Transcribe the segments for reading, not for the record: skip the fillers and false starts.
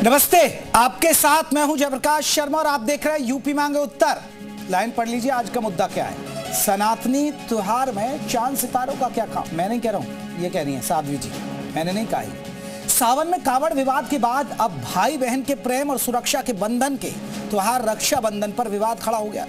नमस्ते, आपके साथ मैं हूं जयप्रकाश शर्मा और आप देख रहे हैं यूपी मांगे उत्तर। लाइन पढ़ लीजिए, आज का मुद्दा क्या है। सनातनी त्योहार में चांद सितारों का क्या काम। मैं नहीं कह रहा हूं, ये कह रही हैं साध्वी जी, मैंने नहीं कहा ही। सावन में कावड़ विवाद के बाद अब भाई बहन के प्रेम और सुरक्षा के बंधन के त्योहार रक्षाबंधन पर विवाद खड़ा हो गया।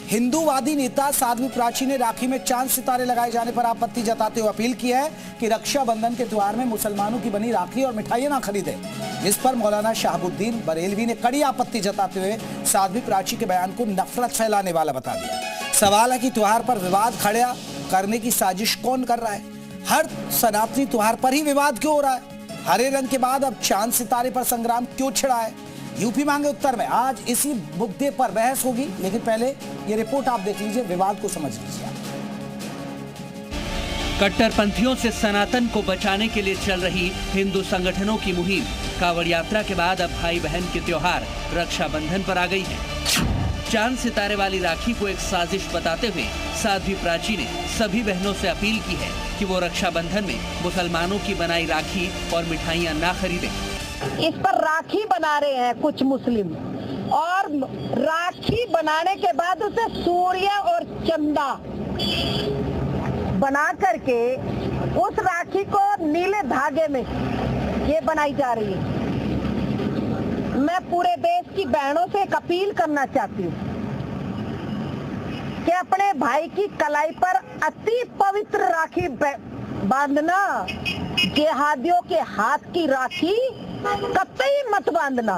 हिंदूवादी नेता साध्वी प्राची ने राखी में चांद सितारे लगाए जाने पर आपत्ति जताते हुए अपील की है कि रक्षाबंधन के त्योहार में मुसलमानों की बनी राखी और मिठाइयां ना खरीदें, जिस पर मौलाना शहाबुद्दीन बरेलवी ने कड़ी आपत्ति जताते हुए साध्वी प्राची के बयान को नफरत फैलाने वाला बता दिया। सवाल है कि त्योहार पर विवाद खड़ा करने की साजिश कौन कर रहा है। हर सनातनी त्योहार पर ही विवाद क्यों हो रहा है। हरे रंग के बाद अब चांद सितारे पर संग्राम क्यों छिड़ा है। यूपी मांगे उत्तर में आज इसी मुद्दे पर बहस होगी, लेकिन पहले ये रिपोर्ट आप देख लीजिए, विवाद को समझ लीजिए। कट्टरपंथियों से सनातन को बचाने के लिए चल रही हिंदू संगठनों की मुहिम कांवड़ यात्रा के बाद अब भाई बहन के त्योहार रक्षाबंधन पर आ गई है। चांद सितारे वाली राखी को एक साजिश बताते हुए साध्वी प्राची ने सभी बहनों से अपील की है कि वो रक्षाबंधन में मुसलमानों की बनाई राखी और मिठाइयां ना खरीदें। इस पर राखी बना रहे हैं कुछ मुस्लिम, और राखी बनाने के बाद उसे सूर्य और चंदा बना करके उस राखी को नीले धागे में ये बनाई जा रही है। मैं पूरे देश की बहनों से एक अपील करना चाहती हूँ कि अपने भाई की कलाई पर अति पवित्र राखी बांधना, जिहादियों के हाथ की राखी कतई मत बांधना।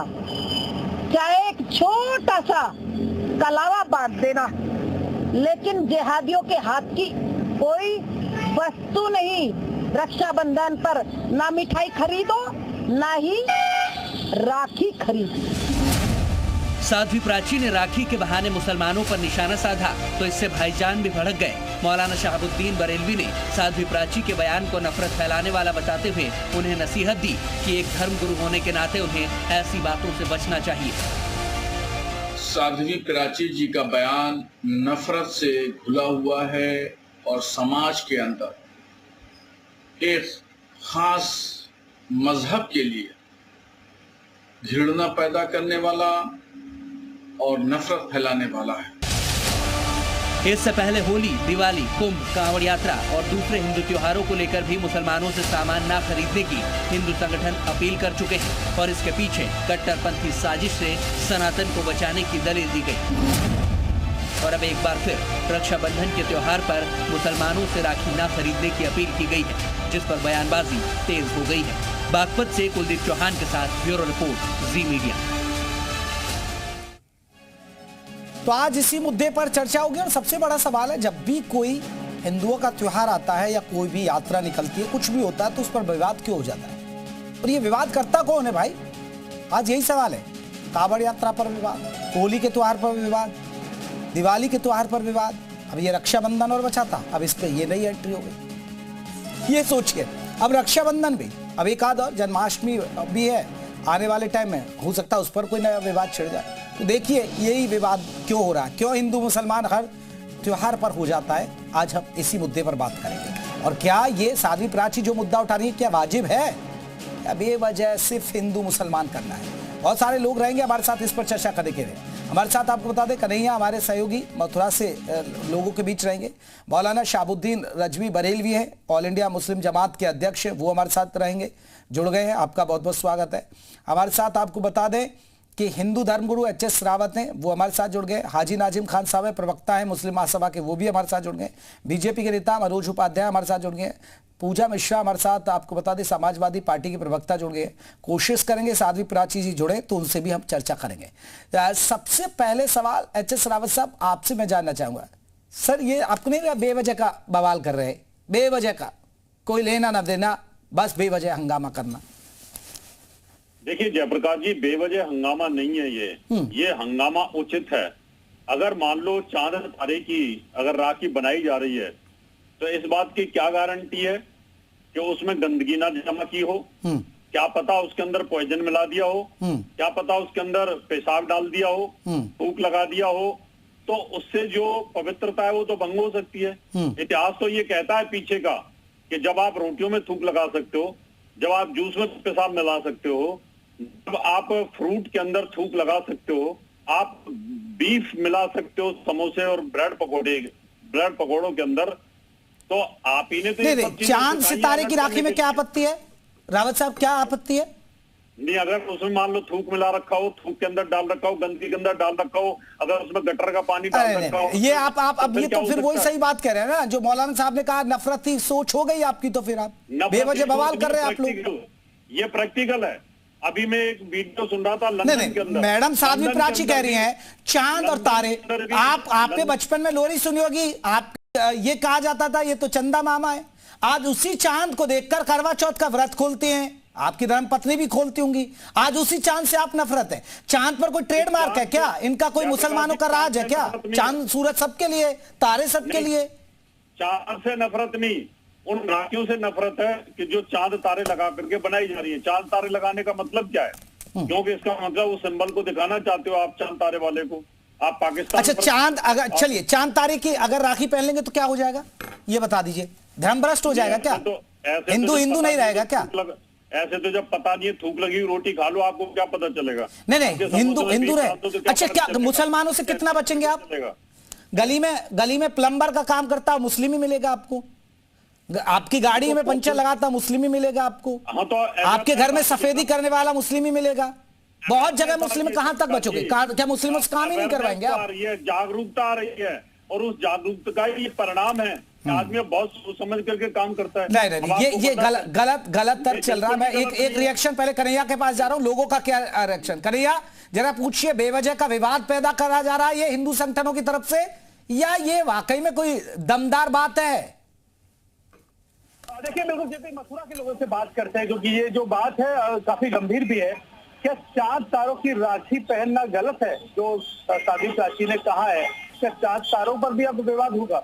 चाहे एक छोटा सा कलावा बांध देना, लेकिन जिहादियों के हाथ की कोई वस्तु नहीं। रक्षाबंधन पर ना मिठाई खरीदो, ना ही राखी खरीदो। साध्वी प्राची ने राखी के बहाने मुसलमानों पर निशाना साधा तो इससे भाईजान भी भड़क गए। मौलाना शहाबुद्दीन बरेलवी ने साध्वी प्राची के बयान को नफरत फैलाने वाला बताते हुए उन्हें नसीहत दी कि एक धर्म गुरु होने के नाते उन्हें ऐसी बातों से बचना चाहिए। साध्वी प्राची जी का बयान नफरत से घुला हुआ है और समाज के अंदर एक खास मजहब के लिए घृणा पैदा करने वाला और नफरत फैलाने वाला है। इससे पहले होली, दिवाली, कुंभ, कांवड़ यात्रा और दूसरे हिंदू त्योहारों को लेकर भी मुसलमानों से सामान ना खरीदने की हिंदू संगठन अपील कर चुके हैं और इसके पीछे कट्टरपंथी साजिश से सनातन को बचाने की दलील दी गई। और अब एक बार फिर रक्षाबंधन के त्योहार पर मुसलमानों से राखी ना खरीदने की अपील की गई है, जिस पर बयानबाजी तेज हो गई है। बागपत से कुलदीप चौहान के साथ ब्यूरो रिपोर्ट, जी मीडिया। तो आज इसी मुद्दे पर चर्चा होगी और सबसे बड़ा सवाल है, जब भी कोई हिंदुओं का त्योहार आता है या कोई भी यात्रा निकलती है, कुछ भी होता है, तो उस पर विवाद क्यों हो जाता है और ये विवाद करता कौन है भाई। आज यही सवाल है। कावड़ यात्रा पर विवाद, होली के त्योहार पर विवाद, दिवाली के त्योहार पर विवाद, अब ये रक्षाबंधन और बचा था, अब इस पर ये नई एंट्री हो गई। ये सोचिए, अब रक्षाबंधन भी, अब एक आध और जन्माष्टमी भी है आने वाले टाइम में, हो सकता है उस पर कोई नया विवाद छिड़ जाए। तो देखिए यही विवाद क्यों हो रहा है, क्यों हिंदू मुसलमान हर त्योहार पर हो जाता है। आज हम इसी मुद्दे पर बात करेंगे। और क्या ये साध्वी प्राची जो मुद्दा उठा रही है, क्या वाजिब है या बेवजह सिर्फ हिंदू मुसलमान करना है। बहुत सारे लोग रहेंगे हमारे साथ इस पर चर्चा करने के लिए। हमारे साथ आपको बता दें, कन्हैया हमारे सहयोगी मथुरा से लोगों के बीच रहेंगे। मौलाना शहाबुद्दीन रजवी बरेलवी हैं, ऑल इंडिया मुस्लिम जमात के अध्यक्ष, वो हमारे साथ रहेंगे, जुड़ गए हैं। आपका बहुत बहुत स्वागत है। हमारे साथ आपको बता दें कि हिंदू धर्मगुरु एच.एस. रावत हैं, वो हमारे साथ जुड़ गए। हाजी नाजिम खान साहब है, प्रवक्ता है मुस्लिम महासभा के, वो भी हमारे साथ जुड़ गए। बीजेपी के नेता मनोज उपाध्याय हमारे साथ जुड़ गए। पूजा मिश्रा हमारे साथ, आपको बता दें, समाजवादी पार्टी के प्रवक्ता जुड़ गए। कोशिश करेंगे साध्वी प्राची जी जुड़े तो उनसे भी हम चर्चा करेंगे। सबसे पहले सवाल एच.एस. रावत साहब आपसे मैं जानना चाहूंगा, सर ये आपने बेवजह का बवाल कर रहे हैं, बेवजह का, कोई लेना ना देना, बस बेवजह हंगामा करना। देखिए जयप्रकाश जी, बेवजह हंगामा नहीं है ये हंगामा उचित है। अगर मान लो चांद तारे की अगर राखी बनाई जा रही है तो इस बात की क्या गारंटी है कि उसमें गंदगी ना जमा की हो। क्या पता उसके अंदर पॉइजन मिला दिया हो, क्या पता उसके अंदर पेशाब डाल दिया हो, थूक लगा दिया हो, तो उससे जो पवित्रता है वो तो भंग हो सकती है। इतिहास तो ये कहता है पीछे का कि जब आप रोटियों में थूक लगा सकते हो, जब आप जूस में पेशाब मिला सकते हो, जब आप फ्रूट के अंदर थूक लगा सकते हो, आप बीफ मिला सकते हो समोसे और ब्रेड पकौड़ों के अंदर, तो आप ही ने तो ये सब नहीं, चीजें चांद सिखाई सितारे हैं की अलग राखी में करने क्या के लिए। आपत्ति है रावत साहब, क्या आपत्ति है? नहीं, अगर उसमें मान लो थूक मिला रखा हो, थूक के अंदर डाल रखा हो, गंदगी के अंदर डाल रखा हो, अगर उसमें गटर का पानी डाल अरे रखा हो, नहीं, ये आप अब ये क्या तो हो फिर वही सकता है? सही बात कह रहे हैं ना, जो मौलाना साहब ने कहा नफरती सोच हो गई आपकी, तो फिर आप नफरती बेवजह बवाल सोच कर रहे हैं नहीं, आप लोग। प्रैक्टिकल। ये प्रैक्टिकल है। अभी मैं एक वीडियो सुन रहा था नहीं लंदन के नहीं, अंदर, मैडम साध्वी लंदन के प्राची अंदर कह रही भी- हैं चांद और लंदन तारे। के अंदर भी- आपने लंदन- बचपन में लोरी सुनी होगी, आप ये कहा जाता था ये तो चंदा मामा है। आज उसी चांद को देखकर करवा चौथ का व्रत खोलते हैं, आपकी धर्म पत्नी भी खोलती होंगी। आज उसी चांद से आप नफरत है। चांद पर कोई ट्रेडमार्क है क्या? इनका कोई मुसलमानों का राज है क्या? चांद सूरज सबके लिए, तारे सबके लिए। चांद से नफरत नहीं, उन राखियों से नफरत है कि जो चांद तारे लगा करके बनाई जा रही है। चांद तारे लगाने का मतलब क्या है? क्योंकि इसका मतलब उस सिंबल को दिखाना चाहते हो आप चांद तारे वाले को। आप पाकिस्तान अच्छा, चांद अगर चलिए चांद तारे की अगर राखी पहन लेंगे तो क्या हो जाएगा, ये बता दीजिए। धर्मभ्रष्ट हो जाएगा क्या? हिंदू हिंदू नहीं रहेगा क्या? ऐसे तो जब पता नहीं है, थूक लगी हुई रोटी खा लो, आपको क्या पता चलेगा? नहीं नहीं, आपके हिंदू समोसे में हिंदू बीफ रहे। डाल दो तो अच्छा, पता क्या चलेगा? मुसलमानों से कितना बचेंगे आप? चलेगा। गली में प्लम्बर का काम करता मुस्लिम ही मिलेगा आपको। आपकी गाड़ी में पंचर लगाता मुस्लिम ही मिलेगा आपको। हाँ, तो आपके घर में सफेदी करने वाला मुस्लिम ही मिलेगा। बहुत जगह मुस्लिम, कहां तक बचोगे? क्या मुस्लिमों से काम ही नहीं करवाएंगे आप? जागरूकता आ रही है, और उस जागरूकता का ये परिणाम है कि आदमी बहुत सोच समझ करके काम करता है। नहीं नहीं, ये गलत तर्क चल रहा है। मैं एक रिएक्शन पहले कन्हैया के पास जा रहा हूं, लोगों का क्या रिएक्शन। कन्हैया जरा पूछिए, बेवजह का विवाद पैदा करा जा रहा है ये हिंदू संगठनों की तरफ से, या ये वाकई में कोई दमदार बात है? देखिए, बिल्कुल जैसे मथुरा के लोगों से बात करते हैं, क्योंकि ये जो बात है काफी गंभीर भी है। क्या चांद तारों की राखी पहनना गलत है, जो साध्वी प्राची ने कहा है? क्या चांद तारों पर भी अब विवाद होगा?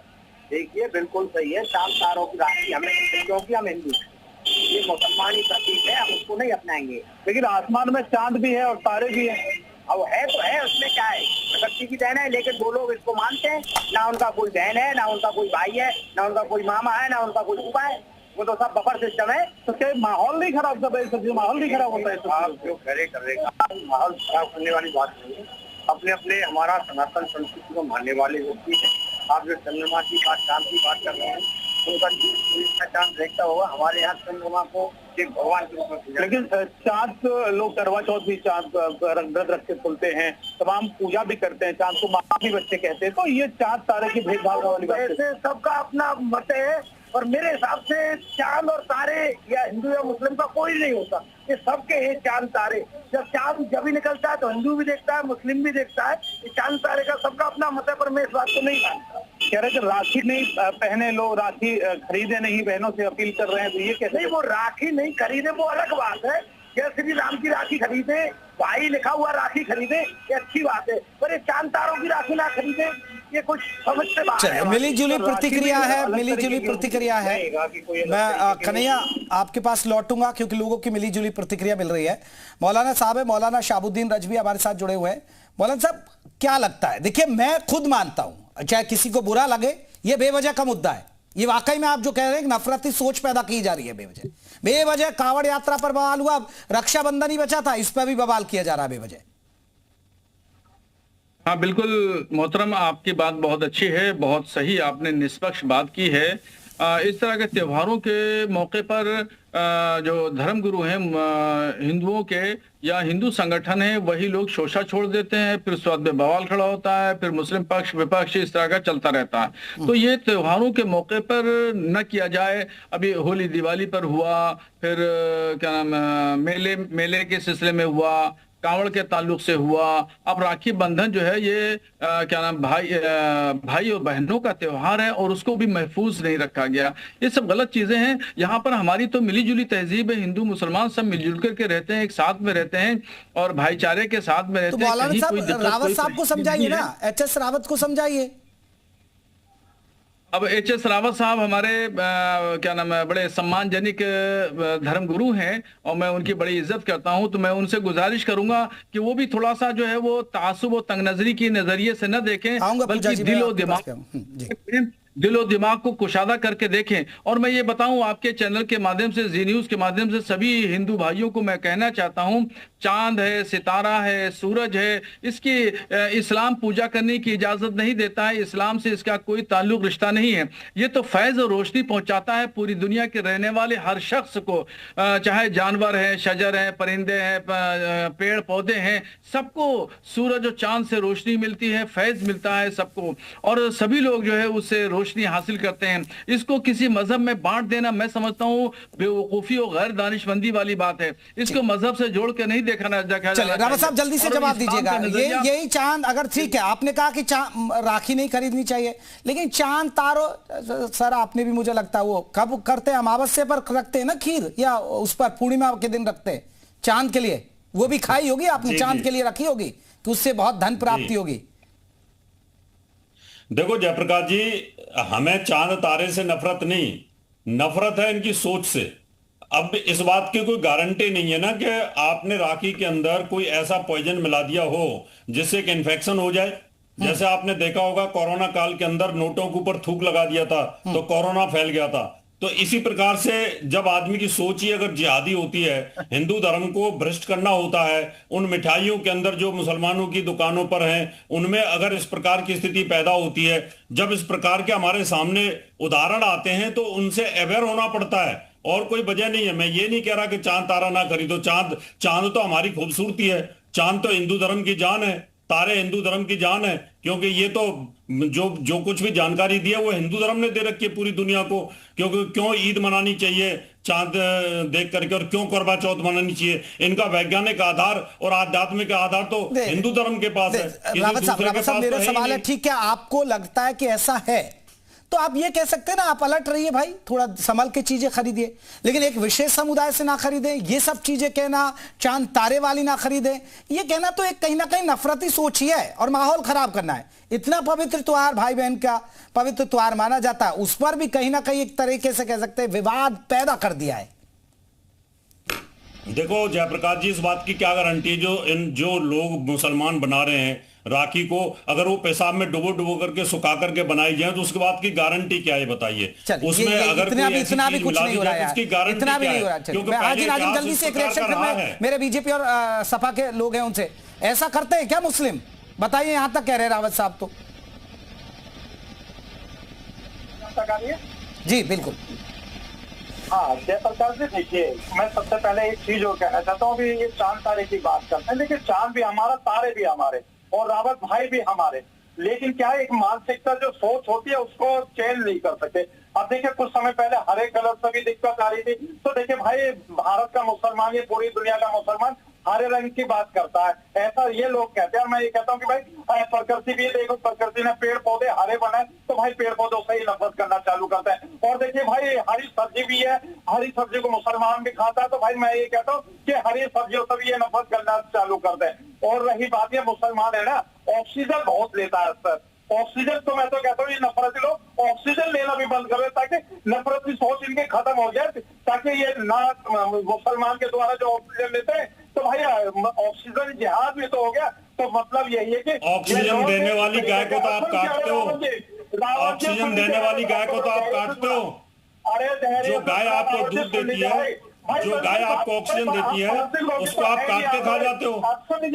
देखिए, बिल्कुल सही है। चांद तारों की राखी हमें, क्योंकि हम हिंदू हैं, ये मुसलमानी प्रतीक है, हम उसको नहीं अपनाएंगे। लेकिन आसमान में चांद भी है और तारे भी हैं। अब है तो है, उसमें क्या है, प्रकृति की देन है। लेकिन वो लोग इसको मानते हैं, ना उनका कोई बहन है, ना उनका कोई भाई है, ना उनका कोई मामा है, ना उनका कोई फूफा है। वो तो सब बफर सिस्टम है। तो क्या माहौल नहीं खराब, सब माहौल नहीं खराब होता है? आप जो करेगा, माहौल खराब करने वाली बात नहीं है। अपने अपने हमारा सनातन संस्कृति को मानने वाले व्यक्ति है। आप जो चंद्रमा की बात, चांद की बात कर रहे हैं, उनका चांद देखता होगा। हमारे यहाँ चंद्रमा को एक भगवान के रूप में पूजा। लेकिन चांद लोग करवा चौथ भी चांद व्रत रख के खुलते हैं, तमाम पूजा भी करते हैं, चांद को माँ भी बच्चे कहते हैं। तो ये चांद तारे की भेदभाव वाली बात है। ऐसे सबका अपना मत है, और मेरे हिसाब से चांद और तारे या हिंदू या मुस्लिम का कोई नहीं होता, ये सबके हैं चांद तारे। जब भी निकलता है तो हिंदू भी देखता है, मुस्लिम भी देखता है। ये चांद तारे का सबका अपना मत है, पर मैं इस बात को नहीं मानता। कह रहे कि राखी नहीं पहने लो, राखी खरीदे नहीं, बहनों से अपील कर रहे हैं, तो ये कैसे? नहीं, वो राखी नहीं खरीदे वो अलग बात है। जैसे श्री राम की राखी खरीदे, भाई लिखा हुआ राखी खरीदे, ये अच्छी बात है। पर ये चांद तारों की राखी ना खरीदे, ये कुछ समझ से बाहर है। मिली जुली प्रतिक्रिया है, मिली जुली प्रतिक्रिया है। मैं कन्हैया आपके पास लौटूंगा, क्योंकि लोगों की मिली जुली प्रतिक्रिया मिल रही है। मौलाना साहब है, मौलाना शाहबुद्दीन रजवी हमारे साथ जुड़े हुए हैं। मौलाना साहब, क्या लगता है? देखिए, मैं खुद मानता हूं, चाहे किसी को बुरा लगे, ये बेवजह का मुद्दा है। ये वाकई में आप जो कह रहे हैं नफरती सोच पैदा की जा रही है बेवजह कांवड़ यात्रा पर बवाल हुआ, रक्षाबंधन ही बचा था, इस पर भी बवाल किया जा रहा है बेवजह। हाँ बिल्कुल मोहतरम, आपकी बात बहुत अच्छी है, बहुत सही आपने निष्पक्ष बात की है। इस तरह के त्योहारों के मौके पर जो धर्मगुरु हैं हिंदुओं के या हिंदू संगठन है, वही लोग शोषा छोड़ देते हैं, फिर उसके बाद में बवाल खड़ा होता है, फिर मुस्लिम पक्ष विपक्ष इस तरह का चलता रहता है। तो ये त्योहारों के मौके पर न किया जाए। अभी होली दिवाली पर हुआ, फिर क्या नाम मेले के सिलसिले में हुआ, कांवड़ के ताल्लुक से हुआ, अब राखी बंधन जो है ये क्या नाम भाई और बहनों का त्योहार है और उसको भी महफूज नहीं रखा गया। ये सब गलत चीजें हैं। यहाँ पर हमारी तो मिली जुली तहजीब है, हिंदू मुसलमान सब मिलजुल करके रहते हैं, एक साथ में रहते हैं और भाईचारे के साथ में रहते हैं। रावत साहब को समझाइए ना, एच.एस. रावत को समझाइए। अब एच.एस. रावत साहब हमारे क्या नाम है बड़े सम्मानजनक धर्मगुरु हैं और मैं उनकी बड़ी इज्जत करता हूं, तो मैं उनसे गुजारिश करूंगा कि वो भी थोड़ा सा जो है वो तासुब और तंग नजरी की नजरिए से न देखें, बल्कि दिल और दिमाग दिलो दिमाग को कुशादा करके देखें। और मैं ये बताऊं आपके चैनल के माध्यम से, जी न्यूज के माध्यम से सभी हिंदू भाइयों को मैं कहना चाहता हूं, चांद है, सितारा है, सूरज है, इसकी इस्लाम पूजा करने की इजाजत नहीं देता है। इस्लाम से इसका कोई ताल्लुक रिश्ता नहीं है। ये तो फैज और रोशनी पहुंचाता है पूरी दुनिया के रहने वाले हर शख्स को, चाहे जानवर है, शजर है, परिंदे हैं, पेड़ पौधे हैं, सबको सूरज और चांद से रोशनी मिलती है, फैज मिलता है सबको, और सभी लोग जो है उससे रोशनी हासिल करते हैं। इसको किसी मजहब में बांट देना मैं समझता हूँ बेवकूफी और गैर दानिशमंदी वाली बात है। इसको मजहब से जोड़ के नहीं देखा चलिए रावत साहब जल्दी से जवाब दीजिएगा। यही चांद, अगर ठीक है आपने कहा कि राखी नहीं खरीदनी चाहिए, लेकिन चांद तारों, सर आपने भी मुझे लगता है वो कब करते हैं, अमावस्या पर रखते हैं ना खीर, या उस पर पूर्णिमा के दिन रखते हैं चांद के लिए, वो भी खाई होगी आपने, चांद के लिए रखी होगी कि उससे बहुत धन प्राप्ति होगी। देखो जयप्रकाश जी, हमें चांद तारे से नफरत नहीं, नफरत है इनकी सोच से। अब इस बात की कोई गारंटी नहीं है ना कि आपने राखी के अंदर कोई ऐसा पॉइजन मिला दिया हो जिससे कि इन्फेक्शन हो जाए। जैसे आपने देखा होगा कोरोना काल के अंदर नोटों के ऊपर थूक लगा दिया था तो कोरोना फैल गया था। तो इसी प्रकार से जब आदमी की सोच ही अगर जिहादी होती है, हिंदू धर्म को भ्रष्ट करना होता है, उन मिठाइयों के अंदर जो मुसलमानों की दुकानों पर हैं उनमें अगर इस प्रकार की स्थिति पैदा होती है, जब इस प्रकार के हमारे सामने उदाहरण आते हैं तो उनसे अवेयर होना पड़ता है, और कोई वजह नहीं है। मैं ये नहीं कह रहा कि चांद तारा ना खरीदो, चांद तो हमारी खूबसूरती है, चांद तो हिंदू धर्म की जान है, तारे हिंदू धर्म की जान है, क्योंकि ये तो जो कुछ भी जानकारी दी है वो हिंदू धर्म ने दे रखी है पूरी दुनिया को। क्योंकि क्यों ईद मनानी चाहिए चांद देख करके, और क्यों करवा चौथ मनानी चाहिए, इनका वैज्ञानिक आधार और आध्यात्मिक आधार तो हिंदू धर्म के पास है। रावत साहब मेरा सवाल है, ठीक है आपको लगता है कि ऐसा है तो आप ये कह सकते हैं ना, आप अलर्ट रहिए भाई, थोड़ा संभल के चीजें खरीदिए, लेकिन एक विशेष समुदाय से ना खरीदें, ये सब चीजें कहना, चांद तारे वाली ना खरीदें, ये कहना तो एक कहीं ना कहीं नफरती सोच ही है और माहौल खराब करना है। इतना पवित्र त्योहार, भाई बहन का पवित्र त्योहार माना जाता है, उस पर भी कहीं ना कहीं एक तरीके से कह सकते हैं विवाद पैदा कर दिया है। देखो जयप्रकाश जी, इस बात की क्या गारंटी, जो लोग मुसलमान बना रहे हैं राखी को, अगर वो पेशाब में डुबो करके सुखा करके बनाई जाए तो उसके बाद की गारंटी क्या है बताइए। उसमें अगर कोई ऐसी चीज मिला दी जाए तो उसकी गारंटी क्या है? क्योंकि आज जल्दी से एक रिएक्शन में मेरे बीजेपी और सपा के लोग हैं उनसे, ऐसा करते हैं क्या मुस्लिम, बताइए, यहां तक कह रहे रावत साहब तो। जी बिल्कुल। हाँ जयप्रकाश जी, देखिए मैं सबसे पहले एक चीज और कहना चाहता हूँ, अभी ये चांद तारे की बात करते हैं, देखिए चांद भी हमारा, तारे भी हमारे, और रावत भाई भी हमारे, लेकिन क्या है एक मानसिकता जो सोच होती है उसको चेंज नहीं कर सकते। अब देखिए कुछ समय पहले हरे कलर से भी दिक्कत आ रही थी, तो देखिए भाई भारत का मुसलमान, ये पूरी दुनिया का मुसलमान हरे रंग की बात करता है, ऐसा ये लोग कहते हैं। मैं ये कहता हूँ कि भाई प्रकृति भी देखो, प्रकृति ने पेड़ पौधे हरे बनाए तो भाई पेड़ पौधों से ही नफरत करना चालू करते हैं। और देखिए भाई हरी सब्जी भी है, हरी सब्जी को मुसलमान भी खाता है, तो भाई मैं ये कहता हूँ कि हरी सब्जियों से भी ये नफरत करना चालू करते हैं। और रही बात ये मुसलमान है ना, ऑक्सीजन बहुत लेता है सर, ऑक्सीजन तो मैं तो कहता हूँ ये नफरती लोग ऑक्सीजन लेना भी बंद करें ताकि नफरत की सोच इनकी खत्म हो जाए, ताकि ये ना मुसलमान के द्वारा जो ऑक्सीजन लेते हैं तो भाई ऑक्सीजन जिहाद भी तो हो गया। तो मतलब यही है कि ऑक्सीजन देने वाली गाय को तो आप काटते हो, ऑक्सीजन देने वाली गाय को तो आप काटते हो। अरे जो गाय आपको दूध देती है, जो गाय आपको ऑक्सीजन देती है, उसको आप काट के खा जाते हो।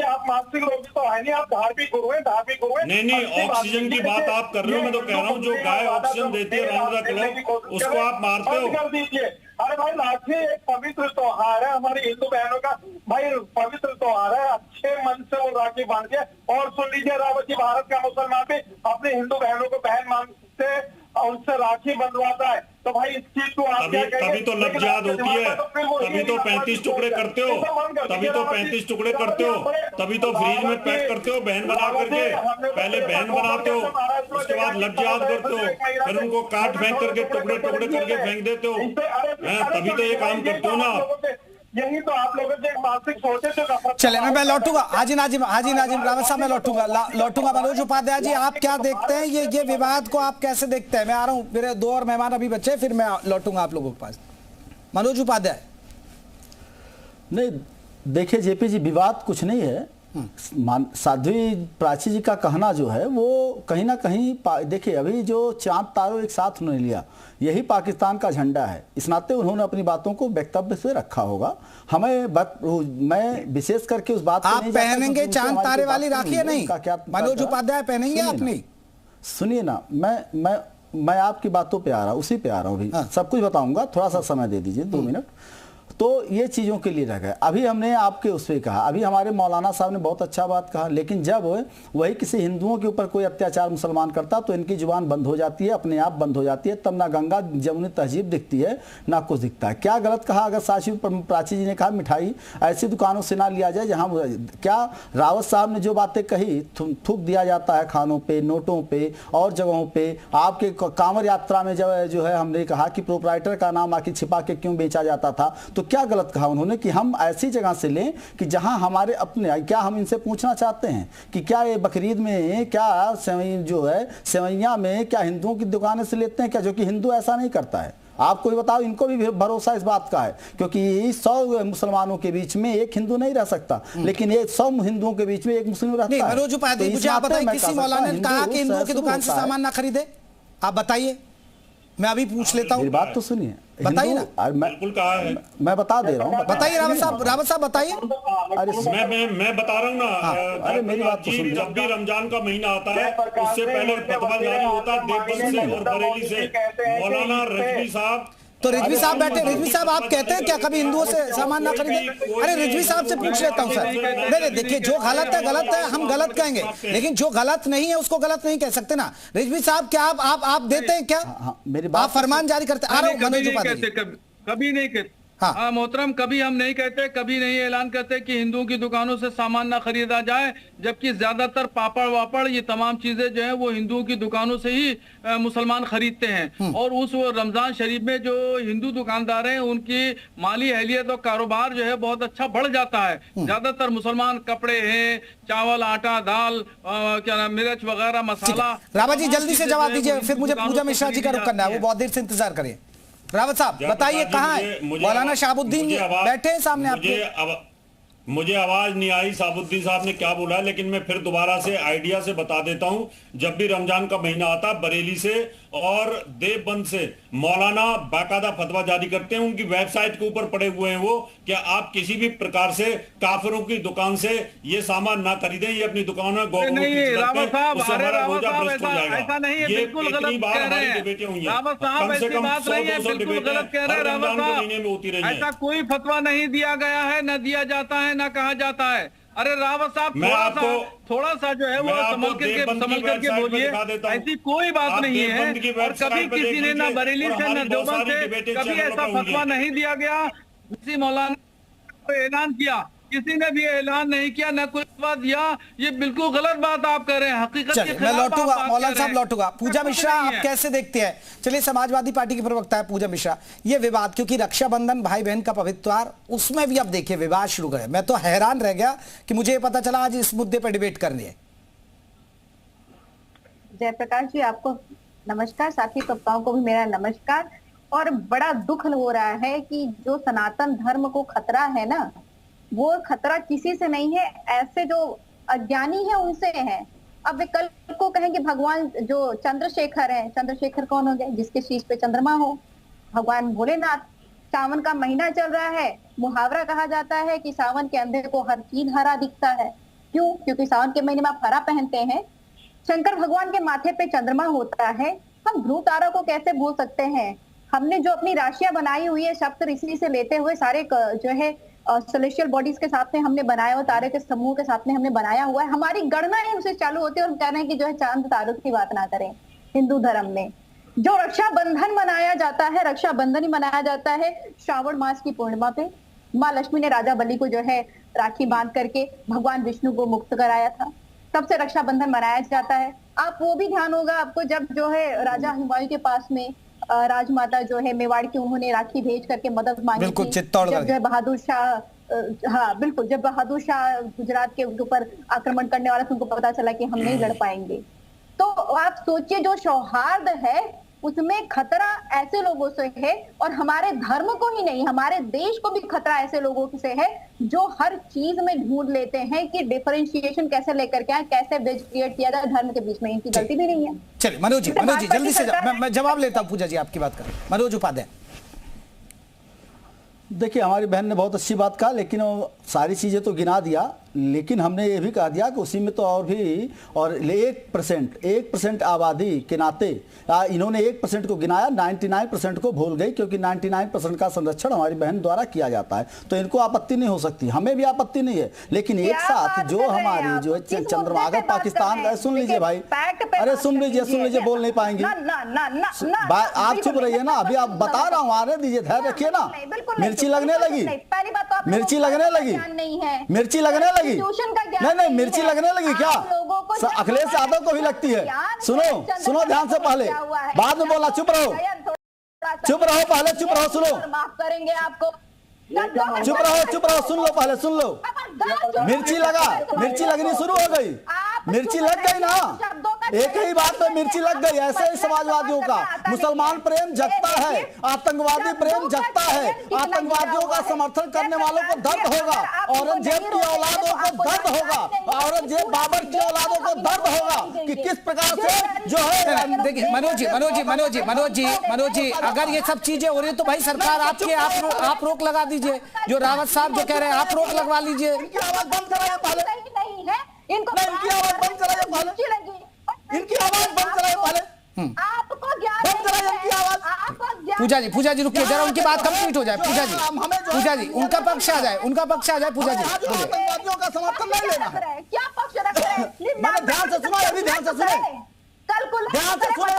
आप मानसिक रोगी तो है नहीं, आप धार्मिक गुरु हैं, धार्मिक गुरु हैं। नहीं, ऑक्सीजन की बात आप कर रहे हो, मैं तो कह रहा हूँ जो गाय ऑक्सीजन देती है राउंड द क्लॉक, उसको आप मारते हो। कर दीजिए। अरे भाई राखी एक पवित्र त्योहार है हमारी हिंदू बहनों का, भाई पवित्र त्योहार है, अच्छे मन से वो राखी बांधे। और सुन लीजिए रावत जी, भारत का मुसलमान भी अपने हिंदू बहनों को बहन मानते और उनसे राखी बंधवाता है, तो भाई इस चीज को आप तभी तो लफ्जात होती है, तभी तो 35 टुकड़े करते हो, तभी तो 35 टुकड़े करते हो, तभी तो फ्रीज में पैक करते हो बहन बना करके। पहले बहन बनाते हो, उसके बाद लफ्जात करते हो, फिर उनको काट फेंक करके टुकड़े टुकड़े करके फेंक देते हो, तभी तो ये काम करते हो ना। यही तो आप लोगों से मानसिक सोचे थे। चले मैं लौटूंगा, हाजी नाजिम रावत साहब, मैं लौटूंगा मनोज उपाध्याय जी, आप क्या देखते हैं ये विवाद को, आप कैसे देखते हैं? मैं आ रहा हूं, मेरे दो और मेहमान अभी बच्चे, फिर मैं लौटूंगा आप लोगों के पास। मनोज उपाध्याय। नहीं देखिए जेपी जी, विवाद कुछ नहीं है, साध्वी प्राची जी का कहना जो है वो कहीं ना कहीं देखिए, अभी जो चांद तारों एक साथ उन्होंने लिया, यही पाकिस्तान का झंडा है। इस नाते उन्होंने अपनी बातों को वक्तव्य से रखा होगा। मैं विशेष करके उस बात आप पहनेंगे चांद तारे वाली राखी है नहीं? मनोज उपाध्याय पहनेंगे आप नहीं? सुनिए ना, मैं आपकी बातों पे आ रहा हूँ, उसी पे आ रहा हूँ अभी। सब कुछ बताऊंगा, थोड़ा सा समय दे दीजिए, 2 मिनट। तो ये चीज़ों के लिए रह गए। अभी हमने आपके उस पर कहा, अभी हमारे मौलाना साहब ने बहुत अच्छा बात कहा, लेकिन जब वही किसी हिंदुओं के ऊपर कोई अत्याचार मुसलमान करता तो इनकी जुबान बंद हो जाती है, अपने आप बंद हो जाती है। तब ना गंगा जमुनी तहजीब दिखती है, ना कुछ दिखता है। क्या गलत कहा? अगर साध्वी प्राची जी ने कहा मिठाई ऐसी दुकानों से ना लिया जाए जहाँ, क्या रावत साहब ने जो बातें कही, थूक दिया जाता है खानों पर, नोटों पर और जगहों पर। आपके कांवड़ यात्रा में जो है हमने कहा कि प्रोपराइटर का नाम आखिर छिपा के क्यों बेचा जाता था, तो क्या गलत कहा उन्होंने कि हम ऐसी जगह से लें कि जहां हमारे अपने। क्या हम इनसे पूछना चाहते हैं कि क्या ये बकरीद में, क्या सेवैया में क्या हिंदुओं की दुकानें से लेते हैं क्या? जो कि हिंदू ऐसा नहीं करता है। आप कोई बताओ, इनको भी भरोसा इस बात का है, क्योंकि 100 मुसलमानों के बीच में एक हिंदू नहीं रह सकता, लेकिन ये 100 हिंदुओं के बीच में एक मुस्लिम रहता है। मनोज उपाध्याय, मुझे आप बताइए, किसी मौलाना ने कहा कि हिंदुओं की दुकान से सामान ना खरीदे? आप बताइए, मैं अभी पूछ लेता हूँ। मेरी बात तो सुनिए, बताइए ना। बिल्कुल कहा है, मैं बता दे रहा हूँ। बताइए रावत साहब बताइए। अरे मैं बता रहा हूँ ना। अरे मेरी बात तो सुनिए। जब भी रमजान का महीना आता है उससे पहले फतवा जारी होता है देवबंद से और बरेली से। मौलाना रिजवी साहब, तो रिजवी साहब बैठे। रिजवी साहब, आप कहते हैं क्या कभी हिंदुओं से सामान ना खरीदे? अरे रिजवी साहब से पूछ लेता हूं सर। नहीं, देखिए, जो गलत है हम गलत कहेंगे, लेकिन जो गलत नहीं है उसको गलत नहीं कह सकते ना। रिजवी साहब, क्या आप देते हैं क्या? मेरी बात, आप फरमान जारी करते? आ रहा हूं मनोज उपाध्याय। कभी नहीं कहते। हाँ मोहतरम, कभी हम नहीं कहते, कभी नहीं ऐलान करते कि हिंदुओं की दुकानों से सामान ना खरीदा जाए, जबकि ज्यादातर पापड़ वापड़ ये तमाम चीजें जो है वो हिंदुओं की दुकानों से ही मुसलमान खरीदते हैं। और उस रमजान शरीफ में जो हिंदू दुकानदार हैं उनकी माली हैसियत और कारोबार जो है बहुत अच्छा बढ़ जाता है। ज्यादातर मुसलमान कपड़े हैं, चावल, आटा, दाल, क्या नाम, मिर्च वगैरह, मसाला। रावत जी जल्दी से जवाब दीजिए, फिर मुझे पूजा मिश्रा जी का रुख करना है, वो बहुत देर से इंतजार करें। रावत साहब बताइए, कहाँ है मौलाना शाहबुद्दीन? बैठे हैं सामने आपके। मुझे आवाज नहीं आई साबुद्दीन साहब ने क्या बोला, लेकिन मैं फिर दोबारा से आइडिया से बता देता हूं। जब भी रमजान का महीना आता, बरेली से और देवबंद से मौलाना बाकायदा फतवा जारी करते हैं। उनकी वेबसाइट के ऊपर पड़े हुए हैं वो, क्या आप किसी भी प्रकार से काफिरों की दुकान से ये सामान ना खरीदें, ये अपनी दुकान में ऐसा नहीं है, बिल्कुल गलत कह रहे हैं रावत साहब, ऐसी बात नहीं है, बिल्कुल गलत कह रहे हैं रावत साहब। ऐसा कोई फतवा नहीं दिया गया है, न दिया जाता है, ना कहा जाता है। अरे रावत साहब, थोड़ा सा जो है वो संभल करके बोलिए। ऐसी कोई बात नहीं है, और कभी किसी ने ना बरेली से न देवबंद से कभी ऐसा फतवा नहीं दिया गया। किसी मौलाना ने ऐलान किया, किसी ने भी ऐलान नहीं किया, न कोई फतवा दिया। ये बिल्कुल गलत बात आप कर रहे हैं। हकीकत के मैं लौटूंगा, मौलाना साहब लौटूंगा। पूजा मिश्रा, आप कैसे देखते हैं? चलिए, समाजवादी पार्टी के प्रवक्ता है पूजा मिश्रा, ये विवाद, क्योंकि रक्षाबंधन भाई बहन का पवित्र त्योहार, उसमें भी अब देखिए विवाद शुरू गए। मैं तो हैरान रह गया कि मुझे पता चला आज इस मुद्दे पर डिबेट करनी है। जयप्रकाश जी, आपको नमस्कार, साथी वक्ताओं को भी मेरा नमस्कार। और बड़ा दुख हो रहा है कि जो सनातन धर्म को खतरा है ना, वो खतरा किसी से नहीं है, ऐसे जो अज्ञानी है उनसे है। अब वे कल को कहेंगे भगवान जो चंद्रशेखर है, चंद्रशेखर कौन हो गए? जिसके शीश पे चंद्रमा हो, भगवान भोलेनाथ। सावन का महीना चल रहा है, मुहावरा कहा जाता है कि सावन के अंधेरे को हर चीज हरा दिखता है। क्यों? क्योंकि सावन के महीने में आप हरा पहनते हैं। शंकर भगवान के माथे पे चंद्रमा होता है। हम ध्रुव तारा को कैसे भूल सकते हैं? हमने जो अपनी राशियां बनाई हुई है सप्त ऋषि से लेते हुए सारे जो है सेलेस्टियल बॉडीज के साथ में हमने बनाया हुआ, तारे के समूह के साथ में हमने बनाया हुआ है। हमारी गणना ही उसे चालू होती है और हम कह रहे हैं कि जो है चांद तारों की बात ना करें। हिंदू धर्म में जो रक्षाबंधन मनाया जाता है, रक्षाबंधन ही मनाया जाता है श्रावण मास की पूर्णिमा पे। माँ लक्ष्मी ने राजा बलि को जो है राखी बांध करके भगवान विष्णु को मुक्त कराया था, तब से रक्षाबंधन मनाया जाता है। आप वो भी ध्यान होगा आपको, जब जो है राजा हुमायूं के पास में राजमाता जो है मेवाड़ की, उन्होंने राखी भेज करके मदद मांगी थी। जब जो है बहादुर शाह, हाँ बिल्कुल, जब बहादुर शाह गुजरात के ऊपर आक्रमण करने वाला था, उनको पता चला कि हम नहीं लड़ पाएंगे। तो आप सोचिए, जो सौहार्द है उसमें खतरा ऐसे लोगों से है, और हमारे धर्म को ही नहीं हमारे देश को भी खतरा ऐसे लोगों से है जो हर चीज में ढूंढ लेते हैं कि डिफरेंशिएशन कैसे लेकर के आए, कैसे वेज क्रिएट किया जाए धर्म के बीच में। इनकी गलती भी नहीं है। चलिए मनोज जी जल्दी से मैं जवाब लेता हूं। पूजा जी आपकी बात करें। मनोज उपाध्याय, देखिए हमारी बहन ने बहुत अच्छी बात कहा, लेकिन वो सारी चीज़ें तो गिना दिया, लेकिन हमने ये भी कह दिया कि उसी में तो और भी और 1% आबादी के नाते इन्होंने 1% को गिनाया, 99% को भूल गई, क्योंकि 99% का संरक्षण हमारी बहन द्वारा किया जाता है, तो इनको आपत्ति नहीं हो सकती, हमें भी आपत्ति नहीं है। लेकिन एक साथ जो हमारी जो चंद्रमा अगर पाकिस्तान, सुन लीजिए भाई, अरे सुन लीजिए, बोल नहीं पाएंगे आप, चुप रहिए ना, अभी आप बता रहा हूँ, आने दीजिए, धैर्य रखिए ना। मिर्ची लगने लगी, मिर्ची लगने लगी, मिर्ची लगने लगी, नहीं मिर्ची लगने लगी क्या? अखिलेश यादव को भी लगती है। सुनो ध्यान से, पहले बाद में बोला, चुप रहो पहले, चुप रहो, सुनो, माफ करेंगे आपको, चुप रहो, सुन लो पहले, सुन लो। मिर्ची लगनी शुरू हो गई, मिर्ची लग गई ना, एक ही बात में मिर्ची लग गई। ऐसे ही समाजवादियों का मुसलमान प्रेम जगता है, आतंकवादी प्रेम जगता है, आतंकवादियों का समर्थन करने वालों को दर्द होगा, औरंगजेब की औलादों को दर्द होगा, औरंगजेब बाबर की औलादों को दर्द होगा कि किस प्रकार से जो है। देखिए मनोज जी अगर ये सब चीजें हो रही है तो भाई सरकार आपके आप रोक लगा दीजिए। जो रावत साहब जो कह रहे हैं आप रोक लगवा लीजिए। इनकी आवाज बंद कराइए पहले, इनकी आवाज बंद कराइए पहले, इनकी आवाज बंद कराइए पहले, आपको बंद कराइए इनकी आवाज। पूजा जी रुकिए जरा, उनकी बात कंप्लीट हो जाए। पूजा जी उनका पक्ष आ जाए, पूजा जी आतंकवादियों का समर्थन नहीं लेना है। क्या पक्ष रख रहे हैं? मैंने ध्यान से सुना, अभी ध्यान से सुने, कल को ध्यान से सुने,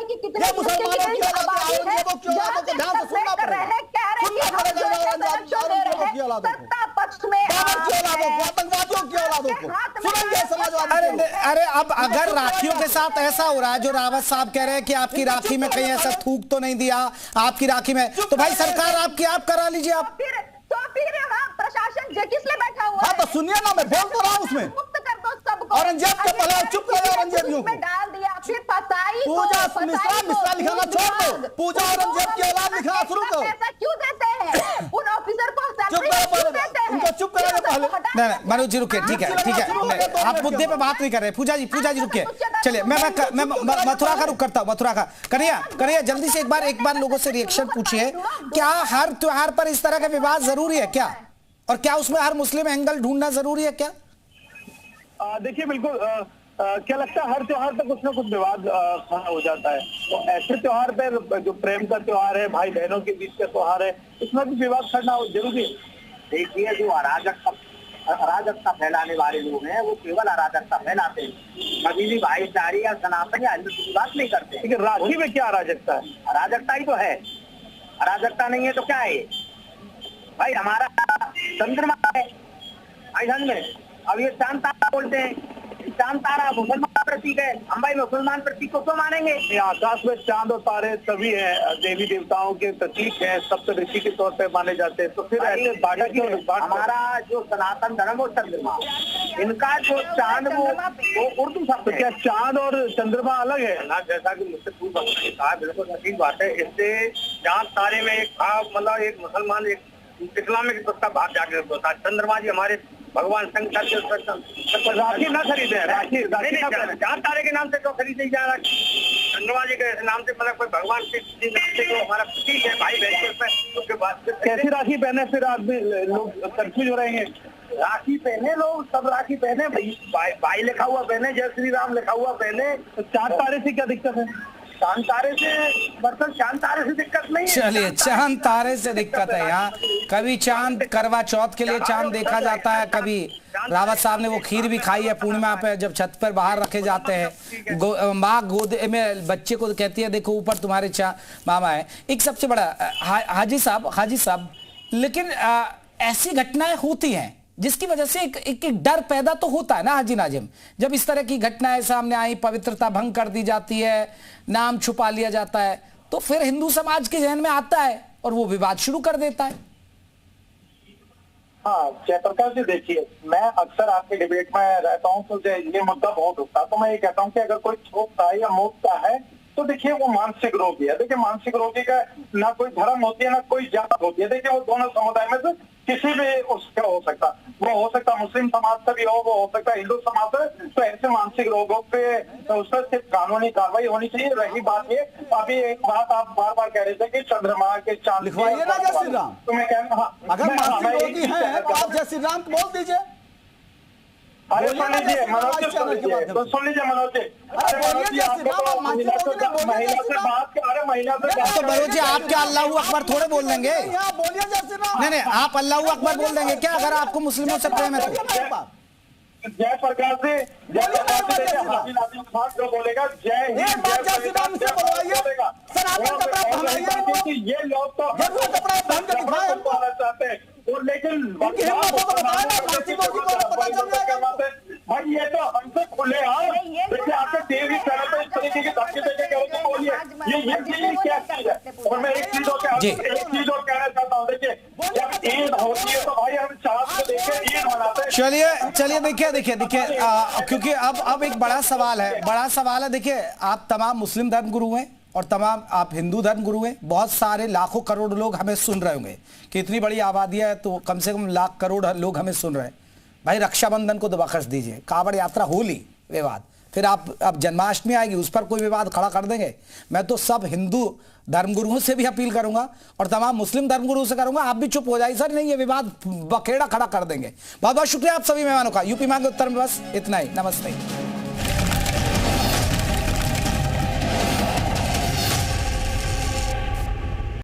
ये मुसलमानों की औलादों को ध्यान से सुनना पड़ेगा। अरे अब अगर राखियों के साथ ऐसा हो रहा है, जो रावत साहब कह रहे हैं कि आपकी राखी में कहीं ऐसा थूक तो नहीं दिया आपकी राखी में, तो भाई सरकार आपकी आप करा लीजिए आप। तो फिर प्रशासन किस लिए बैठा हुआ है? तो सुनिए ना, मैं बोल तो रहा हूँ उसमें, मुक्त कर दो सबको। औरंगजेब के पहले चुप रहे, औरंगजेबियों को डाल दिया, फिर फसाई पूजा मिश्रा लिखाना छोड़ दो, पूजा औरंगजेब की औलाद लिखाना शुरू करो। ऐसा क्यों देते हैं उन ऑफिसर को? उनको चुप कराइए पहले। नहीं मनोज जी रुकिए, ठीक है, आप मुद्दे पे बात नहीं कर रहे। पूजा जी रुकिए, चलिए मैं मथुरा का रुख करता हूँ। मथुरा का करिए जल्दी से एक बार लोगों से रिएक्शन पूछिए। क्या हर त्योहार पर इस तरह का विवाद जरूरी है क्या, और क्या उसमें हर मुस्लिम एंगल ढूंढना जरूरी है क्या? देखिए बिल्कुल, क्या लगता है हर त्योहार पे कुछ ना कुछ विवाद खड़ा हो जाता है, तो ऐसे त्योहार पे जो प्रेम का त्योहार है, भाई बहनों के बीच का त्योहार है, इसमें भी विवाद खड़ा जरूरी है। देखिए जो अराजकता फैलाने वाले लोग हैं वो केवल अराजकता फैलाते हैं, कभी भी भाईचारे या सनातन या हिंदू की बात नहीं करते। लेकिन राखी में क्या अराजकता है? अराजकता ही तो है, अराजकता नहीं है तो क्या है भाई? हमारा चंद्रमा है भाई समझ में, अब ये चांद तारा बोलते हैं, चांद तारा मुसलमान प्रतीक है, हम भाई मुसलमान प्रतीक को क्यों मानेंगे? आकाश में चांद और तारे सभी हैं, देवी देवताओं के प्रतीक है, सप्तऋषि के तौर पे माने जाते हैं, तो फिर ऐसे बाटा क्यों? हमारा जो सनातन धर्म और चंद्रमा, इनका जो चांद वो उर्दू शब्द है। क्या चांद और चंद्रमा अलग है ना? जैसा कि मुझसे पूर्व वक्त ने कहा, बिल्कुल सटीक बात है। इससे चांद तारे में एक मतलब एक मुसलमान एक इस्लामिक का भाग जागृत होता है। चंद्रमा जी हमारे भगवान शंकर के राखी ना खरीदे, राखी चांद तारे के नाम से तो खरीदे जा रहा है, चंद्रमा जी के नाम से मतलब कोई भगवान के नाम से जो हमारा प्रतीक है भाई बहन, उसके बाद कैसी राखी पहने फिर आदमी लोग कंफ्यूज हो रहे हैं? राखी पहने लोग, सब राखी पहने, भाई लिखा हुआ पहने, जय श्री राम लिखा हुआ पहने। तो चांद तारे से क्या दिक्कत है? चांद तारे से मतलब चांद तारे से दिक्कत नहीं है। चलिए चांद तारे से दिक्कत है यहाँ, कभी चांद करवा चौथ के लिए चांद देखा जाता है, कभी रावत साहब ने वो खीर भी खाई है पूर्णिमा पे, जब छत पर बाहर रखे जाते हैं, माँ गोद में बच्चे को कहती है देखो ऊपर तुम्हारे मामा है। एक सबसे बड़ा हाजी साहब लेकिन ऐसी घटनाएं होती हैं जिसकी वजह से एक डर पैदा तो होता है ना हाजी नाजिम, जब इस तरह की घटनाएं सामने आई, पवित्रता भंग कर दी जाती है, नाम छुपा लिया जाता है, तो फिर हिंदू समाज के जहन में आता है और वो विवाद शुरू कर देता है। हाँ जयप्रकाश जी, देखिए मैं अक्सर आपके डिबेट में रहता हूँ तो ये मुद्दा बहुत उठता है, तो मैं ये कहता हूँ कि अगर कोई छोड़ता है या मोड़ता है तो देखिए वो मानसिक रोगी है। देखिए मानसिक रोगी का ना कोई धर्म होती है ना कोई जात होती है। देखिए वो दोनों समुदाय में से किसी भी उसका हो सकता, वो हो सकता मुस्लिम समाज से भी हो, वो हो सकता हिंदू समाज से। तो ऐसे मानसिक रोगों पे उस पर सिर्फ कानूनी कार्रवाई होनी चाहिए। रही बात ये, अभी एक बात आप बार बार कह रहे थे कि चंद्रमा के चांद लिखवाइए ना जय श्री राम। तो मैं कह अगर मानसिक रोगी है तो आप जय श्री राम बोल दीजिए। अरे सुन लीजिए मनोज जी, तो सुन लीजिए मनोज जी। अरे मनोज जी महिला से बात, अरे महिला से बात। तो मनोज जी आप क्या अल्लाह अकबर थोड़े बोल देंगे? नहीं आप अल्लाह अकबर बोल देंगे क्या अगर आपको मुस्लिमों से प्रेम है तो? जयप्रकाश जी, हाजी नाजिम खान जो बोलेगा जय हिंद बोलेगा। ये लोग तो चाहते हैं और लेकिन भाई ये तो हमसे खुले देखिए आपके टीवी चैनल पे इस तरीके की धमकी देके बोलिए ये क्या चीज है। और मैं एक चीज और कहना चाहता हूँ, देखिए जब ईद होती है तो भाई हम चाँद को देखे ईद मनाते हैं। चलिए देखिए क्योंकि अब एक बड़ा सवाल है। देखिए आप तमाम मुस्लिम धर्म गुरु हैं और तमाम आप हिंदू धर्म गुरु हैं। बहुत सारे लाखों करोड़ लोग हमें सुन रहे होंगे कि इतनी बड़ी आबादी है तो कम से कम लाख करोड़ लोग हमें सुन रहे हैं। भाई रक्षाबंधन को तो बख्श दीजिए, कांवड़ यात्रा होली विवाद, फिर आप अब जन्माष्टमी आएगी उस पर कोई विवाद खड़ा कर देंगे। मैं तो सब हिंदू धर्मगुरुओं से भी अपील करूंगा और तमाम मुस्लिम धर्मगुरुओं से करूंगा आप भी चुप हो जाइए सर, नहीं ये विवाद बखेड़ा खड़ा कर देंगे। बहुत बहुत शुक्रिया आप सभी मेहमानों का। यूपी मांगे उत्तर में बस इतना ही। नमस्ते।